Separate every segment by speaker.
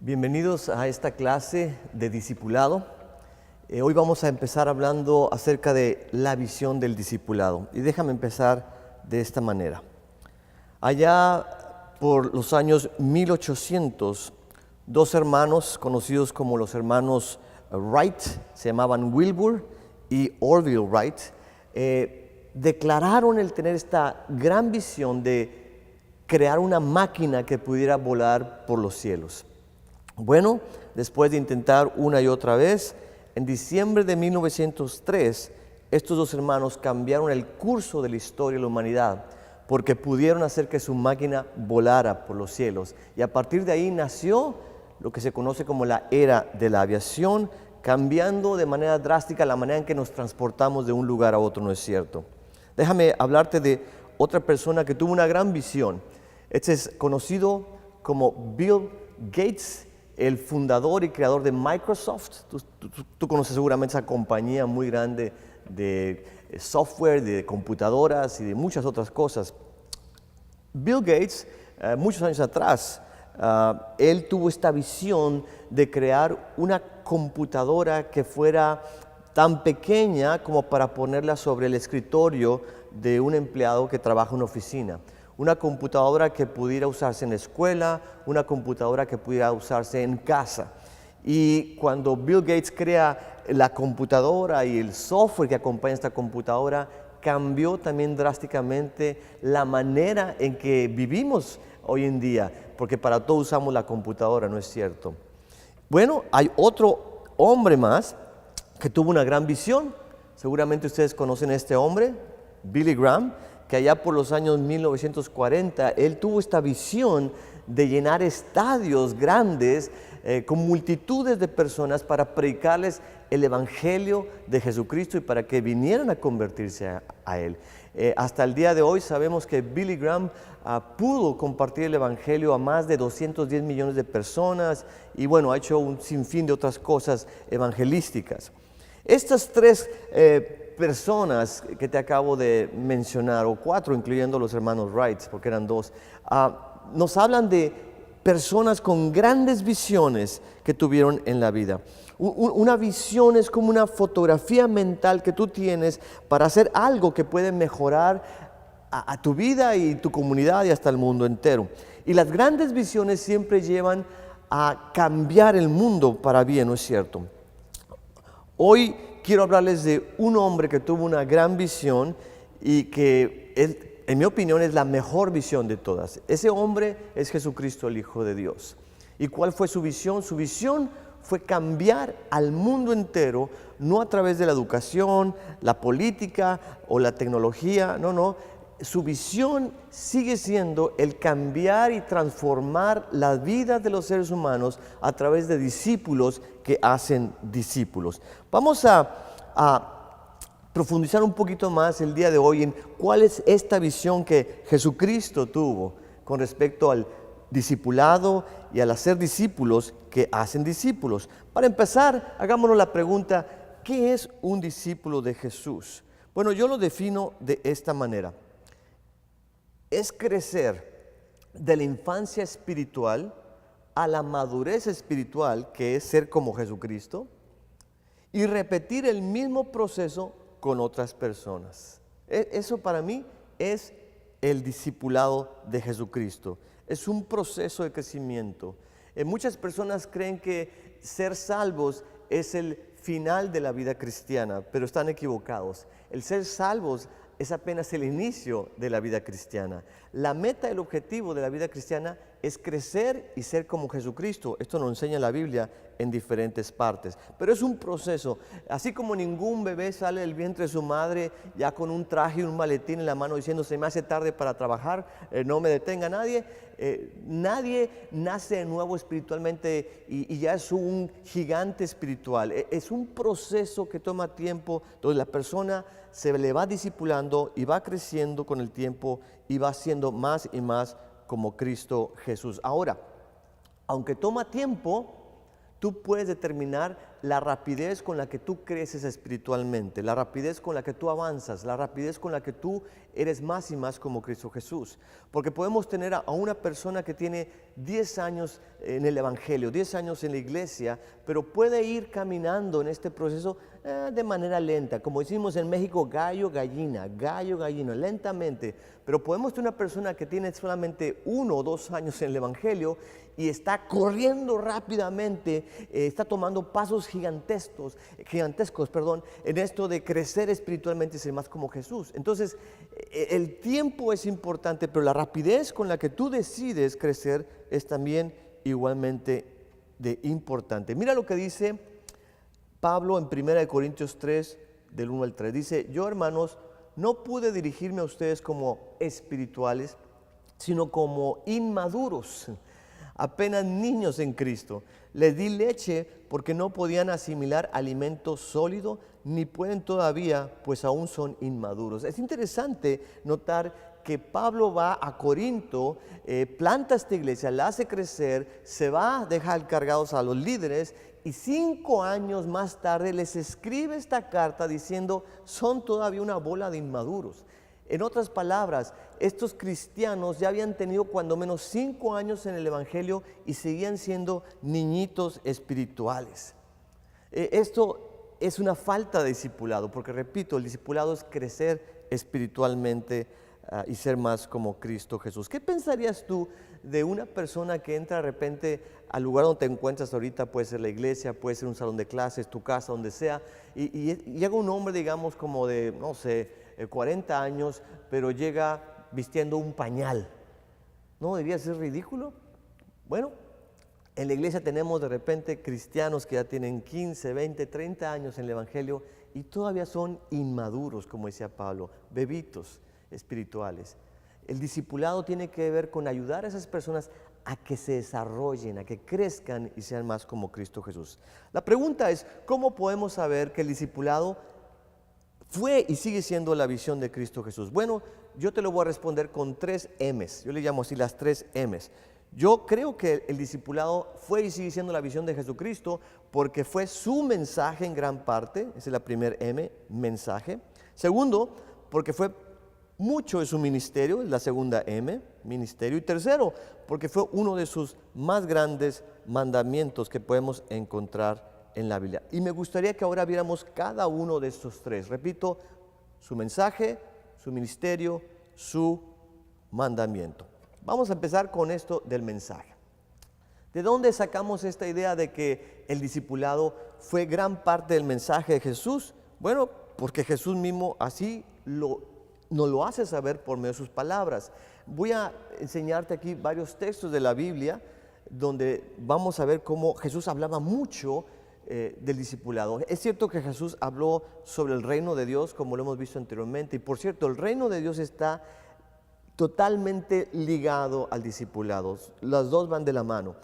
Speaker 1: Bienvenidos a esta clase de discipulado. Hoy vamos a empezar hablando acerca de la visión del discipulado. Y déjame empezar de esta manera. Allá por los años 1800, dos hermanos conocidos como los hermanos Wright, se llamaban Wilbur y Orville Wright, declararon el tener esta gran visión de crear una máquina que pudiera volar por los cielos. Bueno, después de intentar una y otra vez, en diciembre de 1903, estos dos hermanos cambiaron el curso de la historia de la humanidad porque pudieron hacer que su máquina volara por los cielos. Y a partir de ahí nació lo que se conoce como la era de la aviación, cambiando de manera drástica la manera en que nos transportamos de un lugar a otro, ¿no es cierto? Déjame hablarte de otra persona que tuvo una gran visión. Este es conocido como Bill Gates, el fundador y creador de Microsoft. Tú conoces seguramente esa compañía muy grande de software, de computadoras y de muchas otras cosas. Bill Gates, muchos años atrás, él tuvo esta visión de crear una computadora que fuera tan pequeña como para ponerla sobre el escritorio de un empleado que trabaja en una oficina. Una computadora que pudiera usarse en la escuela, una computadora que pudiera usarse en casa. Y cuando Bill Gates crea la computadora y el software que acompaña esta computadora, cambió también drásticamente la manera en que vivimos hoy en día, porque para todo usamos la computadora, ¿no es cierto? Bueno, hay otro hombre más que tuvo una gran visión. Seguramente ustedes conocen a este hombre, Billy Graham, que allá por los años 1940, él tuvo esta visión de llenar estadios grandes con multitudes de personas para predicarles el Evangelio de Jesucristo y para que vinieran a convertirse a Él. Hasta el día de hoy sabemos que Billy Graham pudo compartir el Evangelio a más de 210 millones de personas y bueno, ha hecho un sinfín de otras cosas evangelísticas. Estas tres personas que te acabo de mencionar, o cuatro, incluyendo los hermanos Wright, porque eran dos, nos hablan de personas con grandes visiones que tuvieron en la vida. Una visión es como una fotografía mental que tú tienes para hacer algo que puede mejorar a tu vida y tu comunidad y hasta el mundo entero. Y las grandes visiones siempre llevan a cambiar el mundo para bien, ¿no es cierto? Hoy quiero hablarles de un hombre que tuvo una gran visión y que, en mi opinión, es la mejor visión de todas. Ese hombre es Jesucristo, el Hijo de Dios. ¿Y cuál fue su visión? Su visión fue cambiar al mundo entero, no a través de la educación, la política o la tecnología, no. Su visión sigue siendo el cambiar y transformar la vida de los seres humanos a través de discípulos que hacen discípulos. Vamos a profundizar un poquito más el día de hoy en cuál es esta visión que Jesucristo tuvo con respecto al discipulado y al hacer discípulos que hacen discípulos. Para empezar, hagámonos la pregunta, ¿qué es un discípulo de Jesús? Bueno, yo lo defino de esta manera. Es crecer de la infancia espiritual a la madurez espiritual, que es ser como Jesucristo, y repetir el mismo proceso con otras personas. Eso para mí es el discipulado de Jesucristo. Es un proceso de crecimiento. Muchas personas creen que ser salvos es el final de la vida cristiana, pero están equivocados. El ser salvos es apenas el inicio de la vida cristiana. La meta, el objetivo de la vida cristiana es crecer y ser como Jesucristo. Esto nos enseña la Biblia en diferentes partes. Pero es un proceso. Así como ningún bebé sale del vientre de su madre ya con un traje y un maletín en la mano diciendo se me hace tarde para trabajar, no me detenga nadie. Nadie nace de nuevo espiritualmente y ya es un gigante espiritual. Es un proceso que toma tiempo, donde la persona se le va discipulando y va creciendo con el tiempo y va siendo más y más como Cristo Jesús. Ahora, aunque toma tiempo, tú puedes determinar la rapidez con la que tú creces espiritualmente, la rapidez con la que tú avanzas, la rapidez con la que tú eres más y más como Cristo Jesús. Porque podemos tener a una persona que tiene 10 años en el Evangelio, 10 años en la iglesia, pero puede ir caminando en este proceso de manera lenta, como decimos en México, gallo, gallina, lentamente. Pero podemos tener una persona que tiene solamente 1 o 2 años en el Evangelio y está corriendo rápidamente, está tomando pasos gigantescos, en esto de crecer espiritualmente y ser más como Jesús. Entonces, el tiempo es importante, pero la rapidez con la que tú decides crecer es también igualmente de importante. Mira lo que dice Pablo en 1 Corintios 3, del 1 al 3. Dice, yo hermanos, no pude dirigirme a ustedes como espirituales, sino como inmaduros, apenas niños en Cristo. Les di leche porque no podían asimilar alimento sólido, ni pueden todavía, pues aún son inmaduros. Es interesante notar que Pablo va a Corinto, planta esta iglesia, la hace crecer, se va a dejar cargados a los líderes y 5 años más tarde les escribe esta carta diciendo, son todavía una bola de inmaduros. En otras palabras, estos cristianos ya habían tenido cuando menos 5 años en el Evangelio y seguían siendo niñitos espirituales. Esto es una falta de discipulado, porque repito, el discipulado es crecer espiritualmente y ser más como Cristo Jesús. ¿Qué pensarías tú de una persona que entra de repente al lugar donde te encuentras ahorita? Puede ser la iglesia, puede ser un salón de clases, tu casa, donde sea, y llega un hombre, digamos, como de, no sé, 40 años, pero llega vistiendo un pañal. ¿No debería ser ridículo? Bueno, en la iglesia tenemos de repente cristianos que ya tienen 15, 20, 30 años en el Evangelio y todavía son inmaduros, como decía Pablo, bebitos espirituales. El discipulado tiene que ver con ayudar a esas personas a que se desarrollen, a que crezcan y sean más como Cristo Jesús. La pregunta es, ¿cómo podemos saber que el discipulado fue y sigue siendo la visión de Cristo Jesús? Bueno, yo te lo voy a responder con 3 M's. Yo le llamo así las 3 M's. Yo creo que el discipulado fue y sigue siendo la visión de Jesucristo porque fue su mensaje en gran parte. Esa es la primera M, mensaje. Segundo, porque fue mucho de su ministerio, es la segunda M, ministerio. Y tercero, porque fue uno de sus más grandes mandamientos que podemos encontrar en la Biblia. Y me gustaría que ahora viéramos cada uno de estos 3. Repito, su mensaje, su ministerio, su mandamiento. Vamos a empezar con esto del mensaje. ¿De dónde sacamos esta idea de que el discipulado fue gran parte del mensaje de Jesús? Bueno, porque Jesús mismo así nos lo hace saber por medio de sus palabras. Voy a enseñarte aquí varios textos de la Biblia donde vamos a ver cómo Jesús hablaba mucho del discipulado. Es cierto que Jesús habló sobre el reino de Dios, como lo hemos visto anteriormente, y por cierto, el reino de Dios está totalmente ligado al discipulado. Las dos van de la mano.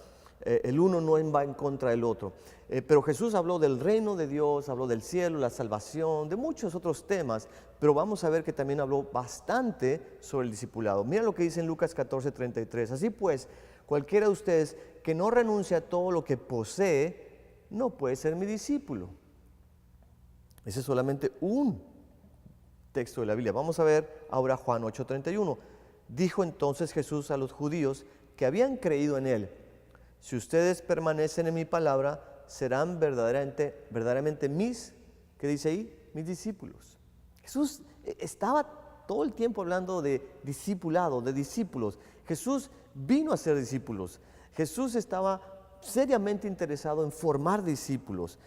Speaker 1: El uno no va en contra del otro. Pero Jesús habló del reino de Dios, habló del cielo, la salvación, de muchos otros temas, pero vamos a ver que también habló bastante sobre el discipulado. Mira lo que dice en Lucas 14:33. Así pues, cualquiera de ustedes que no renuncie a todo lo que posee, no puede ser mi discípulo. Ese es solamente un texto de la Biblia. Vamos a ver ahora Juan 8:31. Dijo entonces Jesús a los judíos que habían creído en él: si ustedes permanecen en mi palabra, serán verdaderamente mis, ¿qué dice ahí? Mis discípulos. Jesús estaba todo el tiempo hablando de discipulado, de discípulos. Jesús vino a ser discípulos. Jesús estaba seriamente interesado en formar discípulos.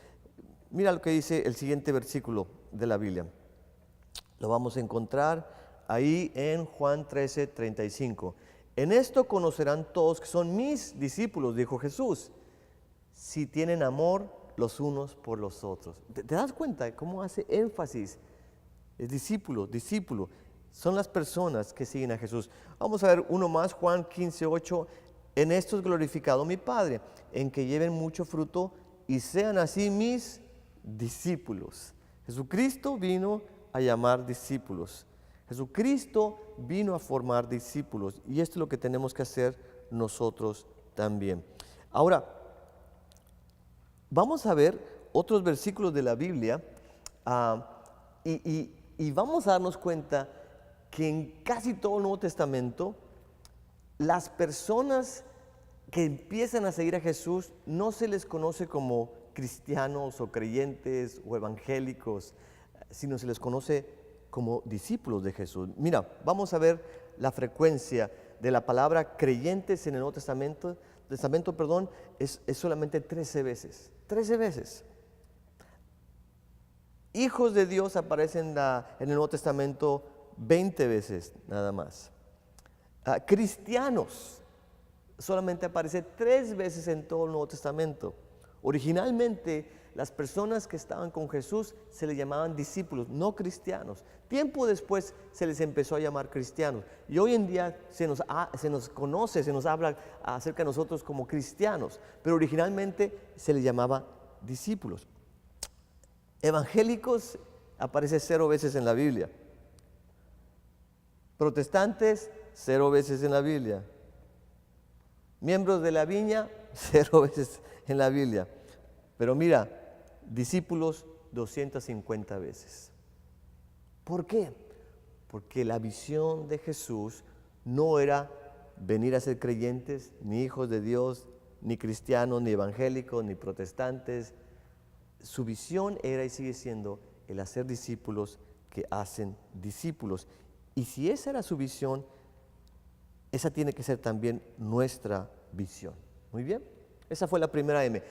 Speaker 1: Mira lo que dice el siguiente versículo de la Biblia. Lo vamos a encontrar ahí en Juan 13:35. En esto conocerán todos que son mis discípulos, dijo Jesús, si tienen amor los unos por los otros. ¿Te das cuenta de cómo hace énfasis? Es discípulo, discípulo. Son las personas que siguen a Jesús. Vamos a ver uno más, Juan 15:8. En esto es glorificado mi Padre, en que lleven mucho fruto y sean así mis discípulos. Jesucristo vino a llamar discípulos. Jesucristo vino a formar discípulos y esto es lo que tenemos que hacer nosotros también. Ahora, vamos a ver otros versículos de la Biblia y vamos a darnos cuenta que en casi todo el Nuevo Testamento las personas que empiezan a seguir a Jesús no se les conoce como cristianos o creyentes o evangélicos, sino se les conoce como discípulos de Jesús. Mira, vamos a ver la frecuencia de la palabra creyentes en el Nuevo Testamento, es solamente 13 veces. 13 veces. Hijos de Dios aparecen en el Nuevo Testamento 20 veces nada más. Cristianos solamente aparece 3 veces en todo el Nuevo Testamento. Originalmente, las personas que estaban con Jesús se les llamaban discípulos, no cristianos. Tiempo después se les empezó a llamar cristianos. Y hoy en día se nos conoce, se nos habla acerca de nosotros como cristianos. Pero originalmente se les llamaba discípulos. Evangélicos aparece 0 veces en la Biblia. Protestantes, 0 veces en la Biblia. Miembros de la viña, 0 veces en la Biblia. Pero mira, discípulos 250 veces. ¿Por qué? Porque la visión de Jesús no era venir a ser creyentes, ni hijos de Dios, ni cristianos, ni evangélicos, ni protestantes. Su visión era y sigue siendo el hacer discípulos que hacen discípulos. Y si esa era su visión, esa tiene que ser también nuestra visión. Muy bien, esa fue la primera M.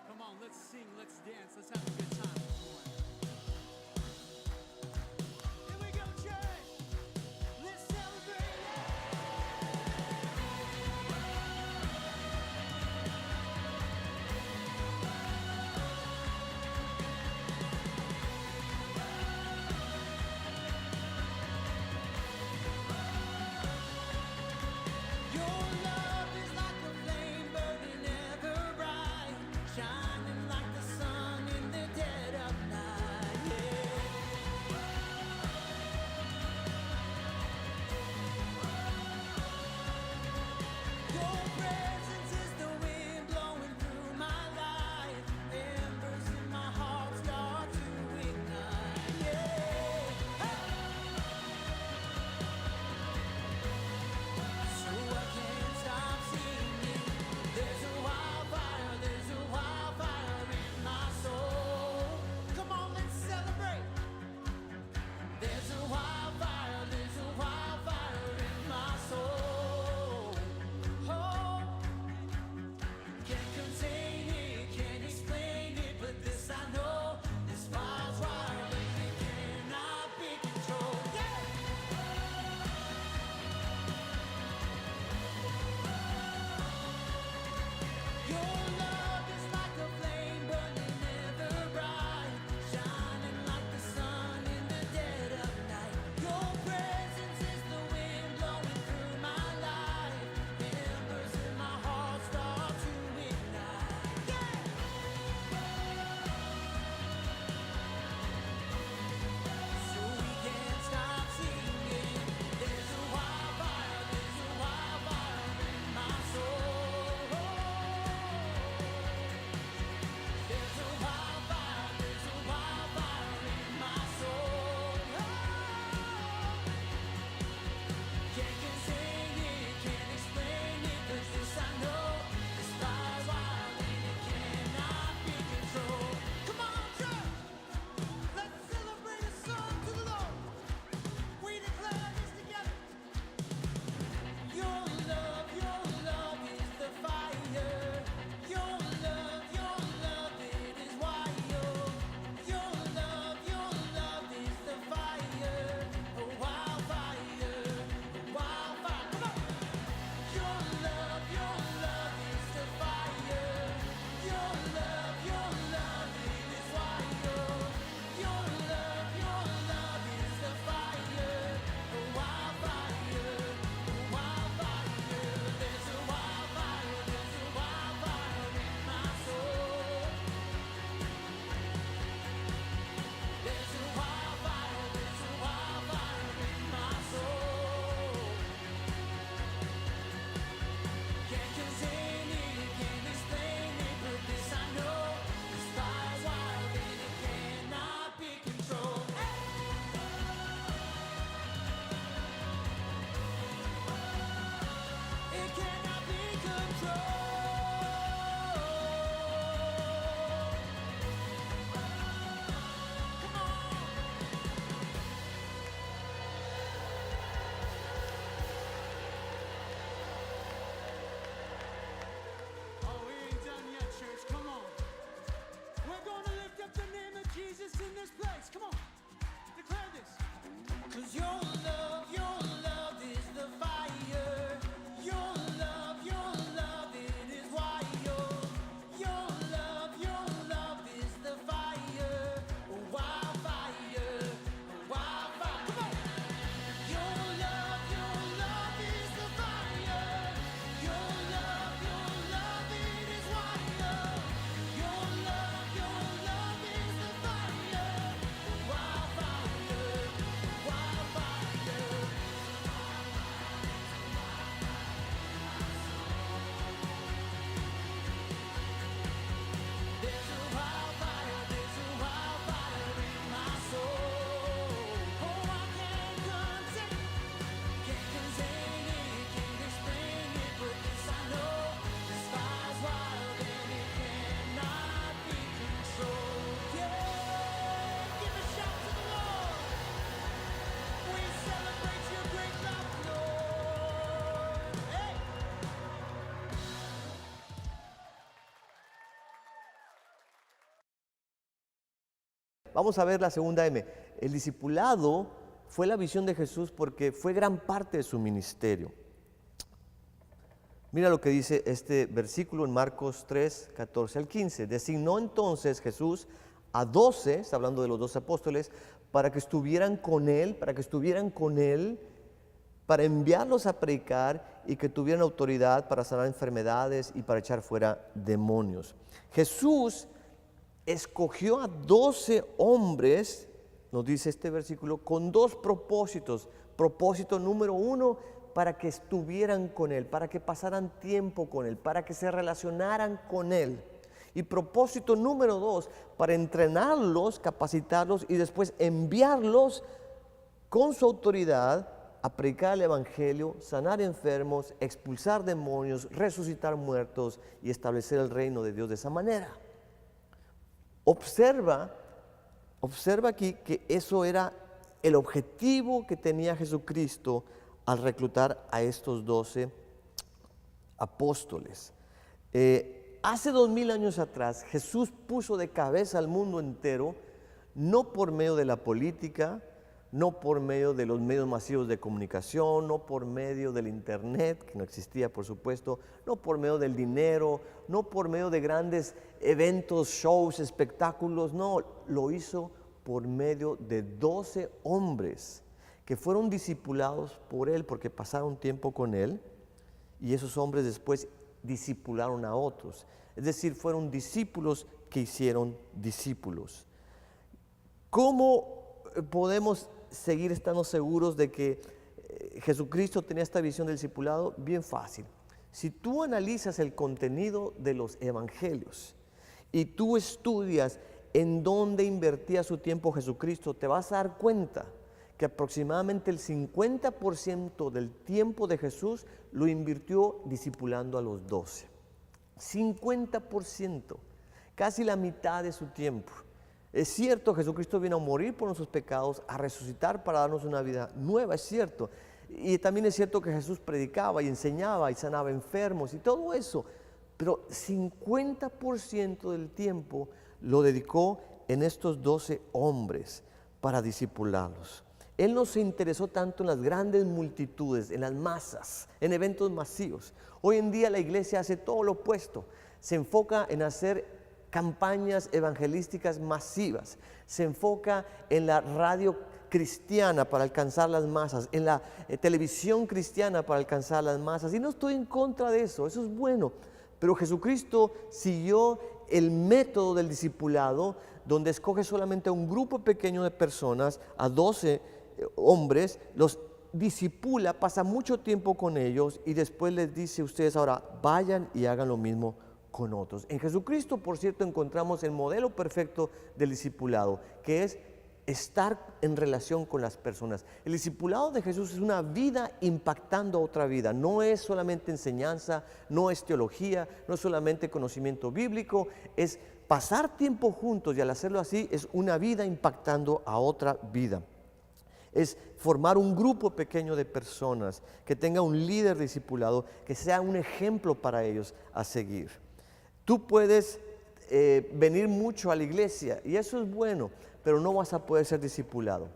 Speaker 2: Come on, let's sing, let's dance, let's have a good time. Here we go, church. Let's celebrate it. Your love is like a flame burning ever bright, shining like the sun in the desert.
Speaker 1: vamos a ver la segunda M. El discipulado fue la visión de Jesús porque fue gran parte de su ministerio. Mira lo que dice este versículo en Marcos 3, 14 al 15. Designó entonces Jesús a 12, está hablando de los 12 apóstoles, para que estuvieran con él, para enviarlos a predicar y que tuvieran autoridad para sanar enfermedades y para echar fuera demonios. Jesús escogió a 12 hombres, nos dice este versículo, con dos propósitos. Propósito número 1, para que estuvieran con él, para que pasaran tiempo con él, para que se relacionaran con él. Y propósito número 2, para entrenarlos, capacitarlos y después enviarlos con su autoridad a predicar el evangelio, sanar enfermos, expulsar demonios, resucitar muertos y establecer el reino de Dios de esa manera. Observa aquí que eso era el objetivo que tenía Jesucristo al reclutar a estos 12 apóstoles. Hace 2000 años atrás, Jesús puso de cabeza al mundo entero, no por medio de la política, no por medio de los medios masivos de comunicación, no por medio del internet, que no existía por supuesto, no por medio del dinero, no por medio de grandes eventos, shows, espectáculos, no, lo hizo por medio de 12 hombres que fueron discipulados por él porque pasaron tiempo con él y esos hombres después discipularon a otros. Es decir, fueron discípulos que hicieron discípulos. ¿Cómo podemos seguir estando seguros de que Jesucristo tenía esta visión del discipulado? Bien fácil. Si tú analizas el contenido de los evangelios y tú estudias en dónde invertía su tiempo Jesucristo, te vas a dar cuenta que aproximadamente el 50% del tiempo de Jesús lo invirtió discipulando a los 12. 50%, casi la mitad de su tiempo. Es cierto, Jesucristo vino a morir por nuestros pecados, a resucitar para darnos una vida nueva, es cierto. Y también es cierto que Jesús predicaba y enseñaba y sanaba enfermos y todo eso. Pero 50% del tiempo lo dedicó en estos 12 hombres para discipularlos. Él no se interesó tanto en las grandes multitudes, en las masas, en eventos masivos. Hoy en día la iglesia hace todo lo opuesto. Se enfoca en hacer campañas evangelísticas masivas. Se enfoca en la radio cristiana para alcanzar las masas, en la televisión cristiana para alcanzar las masas. Y no estoy en contra de eso, eso es bueno. Pero Jesucristo siguió el método del discipulado, donde escoge solamente a un grupo pequeño de personas, a 12 hombres, los discipula, pasa mucho tiempo con ellos y después les dice: ustedes ahora vayan y hagan lo mismo con otros. En Jesucristo, por cierto, encontramos el modelo perfecto del discipulado, que es estar en relación con las personas. El discipulado de Jesús es una vida impactando a otra vida. No es solamente enseñanza, no es teología, no es solamente conocimiento bíblico, es pasar tiempo juntos, y al hacerlo así es una vida impactando a otra vida. Es formar un grupo pequeño de personas que tenga un líder discipulado, que sea un ejemplo para ellos a seguir. Tú puedes venir mucho a la iglesia y eso es bueno, pero no vas a poder ser discipulado.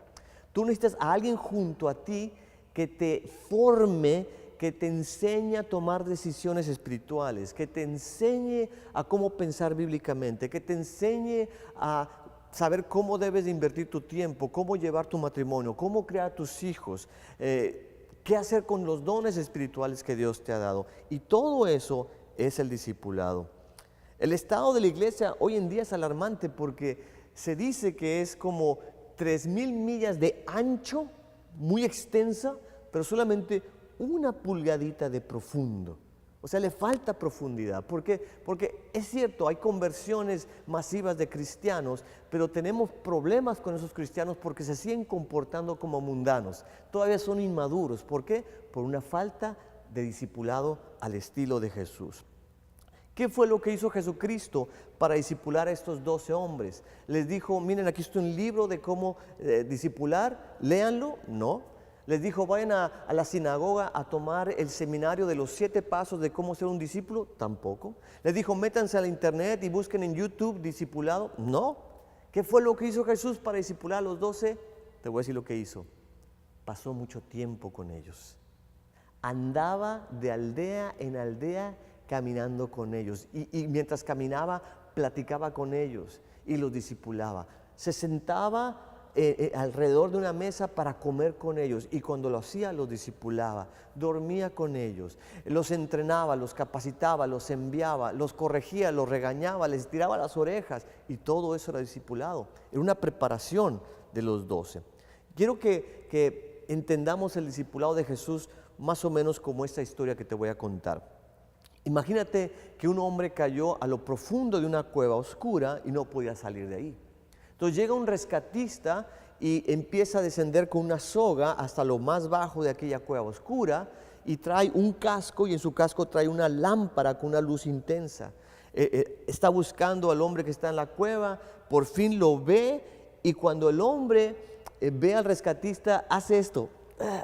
Speaker 1: Tú necesitas a alguien junto a ti que te forme, que te enseñe a tomar decisiones espirituales, que te enseñe a cómo pensar bíblicamente, que te enseñe a saber cómo debes de invertir tu tiempo, cómo llevar tu matrimonio, cómo crear tus hijos, qué hacer con los dones espirituales que Dios te ha dado. Y todo eso es el discipulado. El estado de la iglesia hoy en día es alarmante porque se dice que es como 3,000 millas de ancho, muy extensa, pero solamente una pulgadita de profundo. O sea, le falta profundidad. ¿Por qué? Porque es cierto, hay conversiones masivas de cristianos, pero tenemos problemas con esos cristianos porque se siguen comportando como mundanos. Todavía son inmaduros. ¿Por qué? Por una falta de discipulado al estilo de Jesús. ¿Qué fue lo que hizo Jesucristo para discipular a estos 12 hombres? Les dijo: miren, aquí está un libro de cómo discipular, léanlo. No. Les dijo: vayan a la sinagoga a tomar el seminario de los 7 pasos de cómo ser un discípulo. Tampoco. Les dijo: métanse a la internet y busquen en YouTube discipulado. No. ¿Qué fue lo que hizo Jesús para discipular a los 12? Te voy a decir lo que hizo. Pasó mucho tiempo con ellos. Andaba de aldea en aldea caminando con ellos. Y mientras caminaba, platicaba con ellos y los discipulaba. Se sentaba alrededor de una mesa para comer con ellos, y cuando lo hacía los discipulaba, dormía con ellos, los entrenaba, los capacitaba, los enviaba, los corregía, los regañaba, les tiraba las orejas, y todo eso era discipulado. Era una preparación de los 12. Quiero que entendamos el discipulado de Jesús más o menos como esta historia que te voy a contar. Imagínate que un hombre cayó a lo profundo de una cueva oscura y no podía salir de ahí. Entonces llega un rescatista y empieza a descender con una soga hasta lo más bajo de aquella cueva oscura, y trae un casco, y en su casco trae una lámpara con una luz intensa. Está buscando al hombre que está en la cueva, por fin lo ve, y cuando el hombre ve al rescatista, hace esto.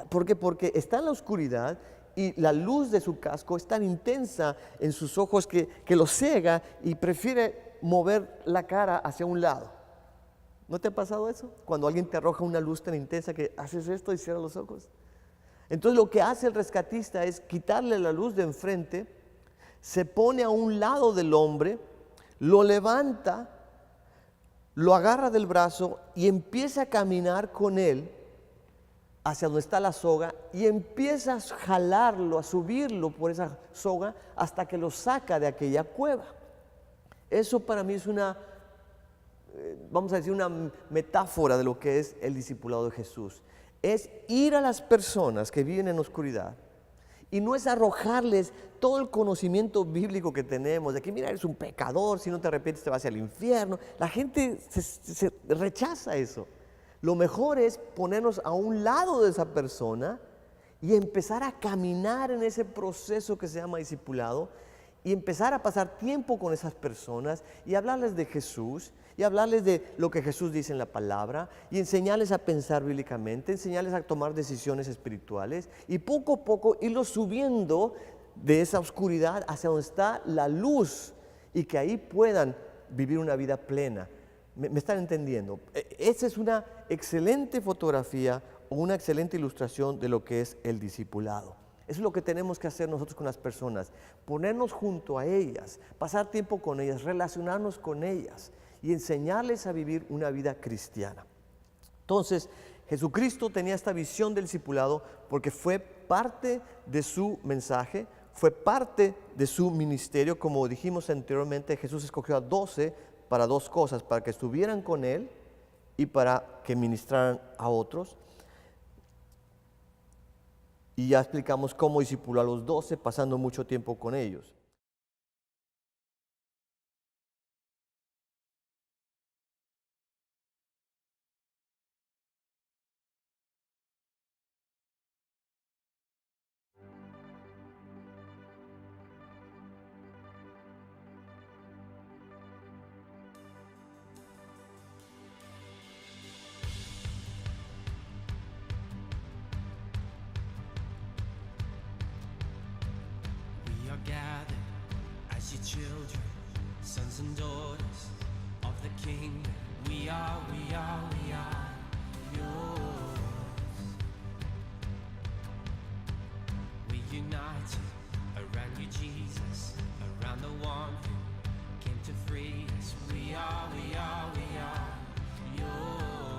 Speaker 1: ¿Por qué? Porque está en la oscuridad y la luz de su casco es tan intensa en sus ojos que lo ciega, y prefiere mover la cara hacia un lado. ¿No te ha pasado eso? Cuando alguien te arroja una luz tan intensa que haces esto y cierras los ojos. Entonces lo que hace el rescatista es quitarle la luz de enfrente, se pone a un lado del hombre, lo levanta, lo agarra del brazo y empieza a caminar con él hacia donde está la soga, y empieza a jalarlo, a subirlo por esa soga hasta que lo saca de aquella cueva. Eso para mí es vamos a decir, una metáfora de lo que es el discipulado de Jesús. Es ir a las personas que viven en oscuridad, y no es arrojarles todo el conocimiento bíblico que tenemos, de que mira, eres un pecador, si no te arrepientes te vas al infierno. La gente se rechaza eso. Lo mejor es ponernos a un lado de esa persona y empezar a caminar en ese proceso que se llama discipulado, y empezar a pasar tiempo con esas personas y hablarles de Jesús, y hablarles de lo que Jesús dice en la palabra, y enseñarles a pensar bíblicamente, enseñarles a tomar decisiones espirituales, y poco a poco irlos subiendo de esa oscuridad hacia donde está la luz, y que ahí puedan vivir una vida plena. ¿Me están entendiendo? Esa es una excelente fotografía o una excelente ilustración de lo que es el discipulado. Eso es lo que tenemos que hacer nosotros con las personas, ponernos junto a ellas, pasar tiempo con ellas, relacionarnos con ellas y enseñarles a vivir una vida cristiana. Entonces, Jesucristo tenía esta visión del discipulado porque fue parte de su mensaje, fue parte de su ministerio. Como dijimos anteriormente, Jesús escogió a 12 para dos cosas: para que estuvieran con Él y para que ministraran a otros. Y ya explicamos cómo discipuló a los 12, pasando mucho tiempo con ellos.
Speaker 2: We are gathered as your children, sons and daughters of the King. We are yours. We're united around you, Jesus, around the one who came to free us. We are yours. We are yours.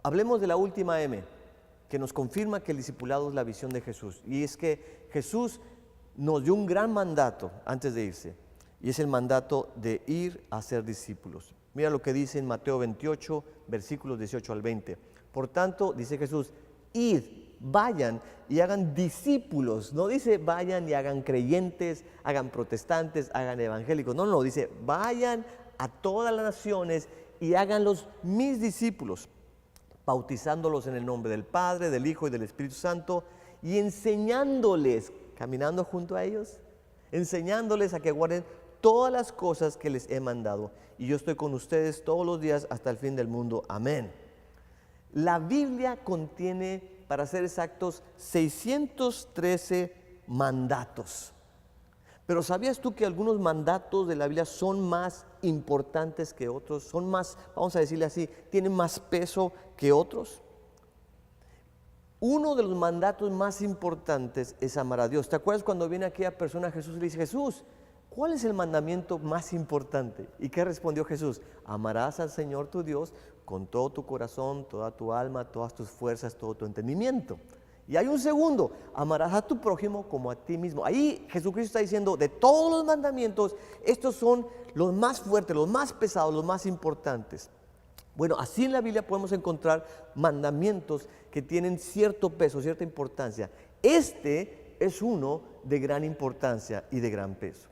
Speaker 1: hablemos de la última M, que nos confirma que el discipulado es la visión de Jesús. Y es que Jesús nos dio un gran mandato antes de irse, y es el mandato de ir a ser discípulos. Mira lo que dice en Mateo 28, versículos 18 al 20. Por tanto, dice Jesús, id, vayan y hagan discípulos. No dice vayan y hagan creyentes, hagan protestantes, hagan evangélicos. No, no, dice vayan a todas las naciones y háganlos mis discípulos, bautizándolos en el nombre del Padre, del Hijo y del Espíritu Santo, y enseñándoles, caminando junto a ellos, enseñándoles a que guarden todas las cosas que les he mandado. Y yo estoy con ustedes todos los días hasta el fin del mundo. Amén. La Biblia contiene, para ser exactos, 613 mandatos. Pero ¿sabías tú que algunos mandatos de la Biblia son más importantes que otros? Son más, vamos a decirle así, tienen más peso que otros. Uno de los mandatos más importantes es amar a Dios. ¿Te acuerdas cuando viene aquella persona a Jesús y le dice, Jesús, ¿cuál es el mandamiento más importante? ¿Y qué respondió Jesús? Amarás al Señor tu Dios con todo tu corazón, toda tu alma, todas tus fuerzas, todo tu entendimiento. Y hay un segundo, amarás a tu prójimo como a ti mismo. Ahí Jesucristo está diciendo, de todos los mandamientos, estos son los más fuertes, los más pesados, los más importantes. Bueno, así en la Biblia podemos encontrar mandamientos que tienen cierto peso, cierta importancia. Este es uno de gran importancia y de gran peso.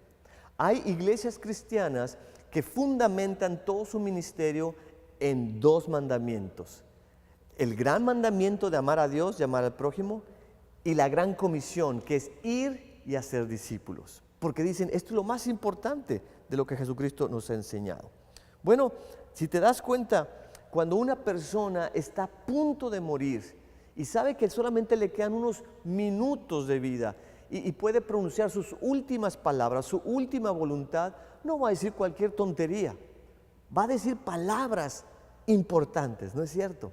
Speaker 1: Hay iglesias cristianas que fundamentan todo su ministerio en dos mandamientos. El gran mandamiento de amar a Dios y amar al prójimo, y la gran comisión que es ir y hacer discípulos. Porque dicen, esto es lo más importante de lo que Jesucristo nos ha enseñado. Bueno, si te das cuenta, cuando una persona está a punto de morir y sabe que solamente le quedan unos minutos de vida y puede pronunciar sus últimas palabras, su última voluntad, no va a decir cualquier tontería. Va a decir palabras importantes, ¿no es cierto?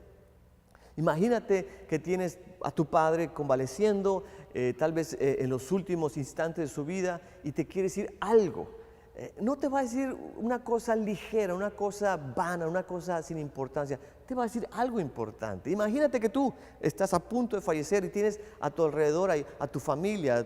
Speaker 1: Imagínate que tienes a tu padre convaleciendo, tal vez en los últimos instantes de su vida, y te quiere decir algo. No te va a decir una cosa ligera, una cosa vana, una cosa sin importancia. Te va a decir algo importante. Imagínate que tú estás a punto de fallecer y tienes a tu alrededor a tu familia,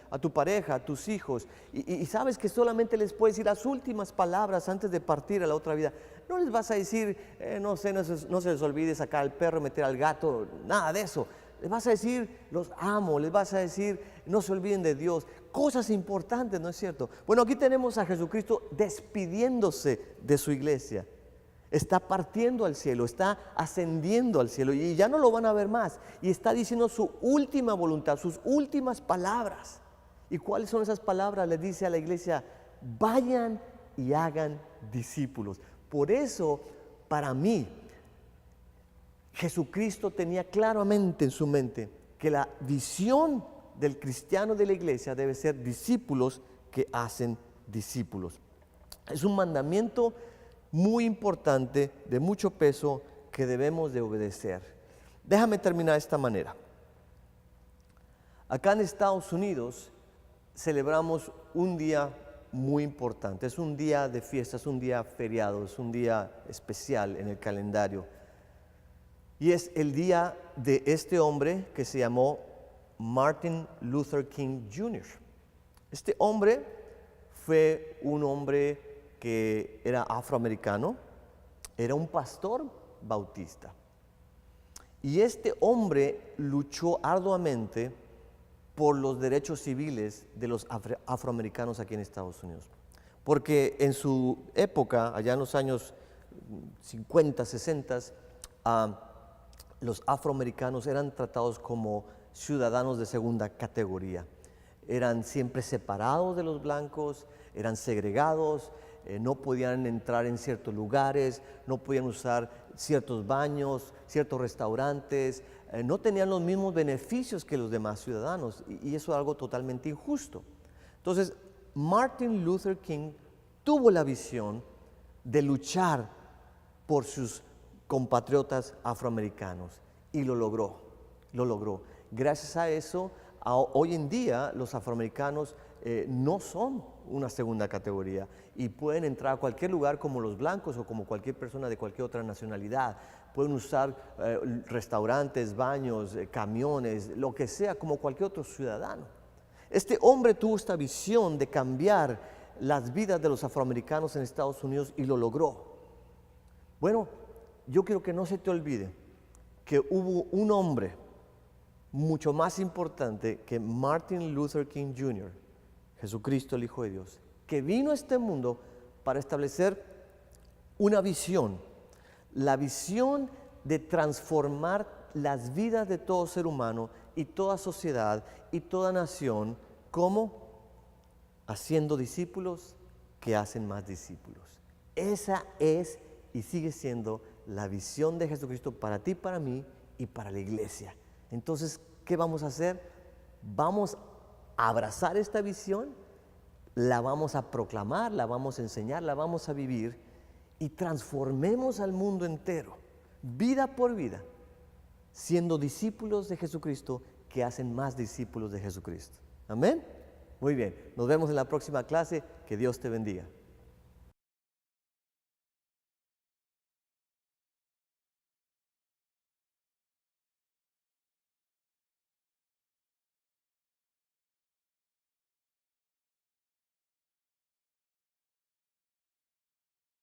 Speaker 1: a tu pareja, a tus hijos, y sabes que solamente les puedes decir las últimas palabras antes de partir a la otra vida. No les vas a decir, no se les olvide sacar al perro, meter al gato, nada de eso. Les vas a decir, los amo, les vas a decir, no se olviden de Dios. Cosas importantes, ¿no es cierto? Bueno, aquí tenemos a Jesucristo despidiéndose de su iglesia. Está partiendo al cielo, está ascendiendo al cielo y ya no lo van a ver más. Y está diciendo su última voluntad, sus últimas palabras. ¿Y cuáles son esas palabras? Le dice a la iglesia, vayan y hagan discípulos. Por eso, para mí, Jesucristo tenía claramente en su mente que la visión del cristiano de la iglesia debe ser discípulos que hacen discípulos. Es un mandamiento muy importante, de mucho peso, que debemos de obedecer. Déjame terminar de esta manera. Acá en Estados Unidos celebramos un día muy importante, es un día de fiesta, es un día feriado, es un día especial en el calendario. Y es el día de este hombre que se llamó Martin Luther King Jr. Este hombre fue un hombre que era afroamericano, era un pastor bautista. Y este hombre luchó arduamente por los derechos civiles de los afroamericanos aquí en Estados Unidos. Porque en su época, allá en los años 50, 60, los afroamericanos eran tratados como ciudadanos de segunda categoría. Eran siempre separados de los blancos, eran segregados, no podían entrar en ciertos lugares, no podían usar ciertos baños, ciertos restaurantes, no tenían los mismos beneficios que los demás ciudadanos, y eso es algo totalmente injusto. Entonces, Martin Luther King tuvo la visión de luchar por sus compatriotas afroamericanos y lo logró. Gracias a eso, Hoy en día los afroamericanos no son una segunda categoría y pueden entrar a cualquier lugar como los blancos o como cualquier persona de cualquier otra nacionalidad. Pueden usar restaurantes, baños, camiones, lo que sea, como cualquier otro ciudadano. Este hombre tuvo esta visión de cambiar las vidas de los afroamericanos en Estados Unidos y lo logró. Bueno, yo quiero que no se te olvide que hubo un hombre mucho más importante que Martin Luther King Jr., Jesucristo el Hijo de Dios, que vino a este mundo para establecer una visión, la visión de transformar las vidas de todo ser humano y toda sociedad y toda nación, como haciendo discípulos que hacen más discípulos. Esa es y sigue siendo la visión de Jesucristo para ti, para mí y para la iglesia. Entonces, ¿qué vamos a hacer? Vamos a abrazar esta visión, la vamos a proclamar, la vamos a enseñar, la vamos a vivir y transformemos al mundo entero, vida por vida, siendo discípulos de Jesucristo que hacen más discípulos de Jesucristo. Amén. Muy bien, nos vemos en la próxima clase. Que Dios te bendiga.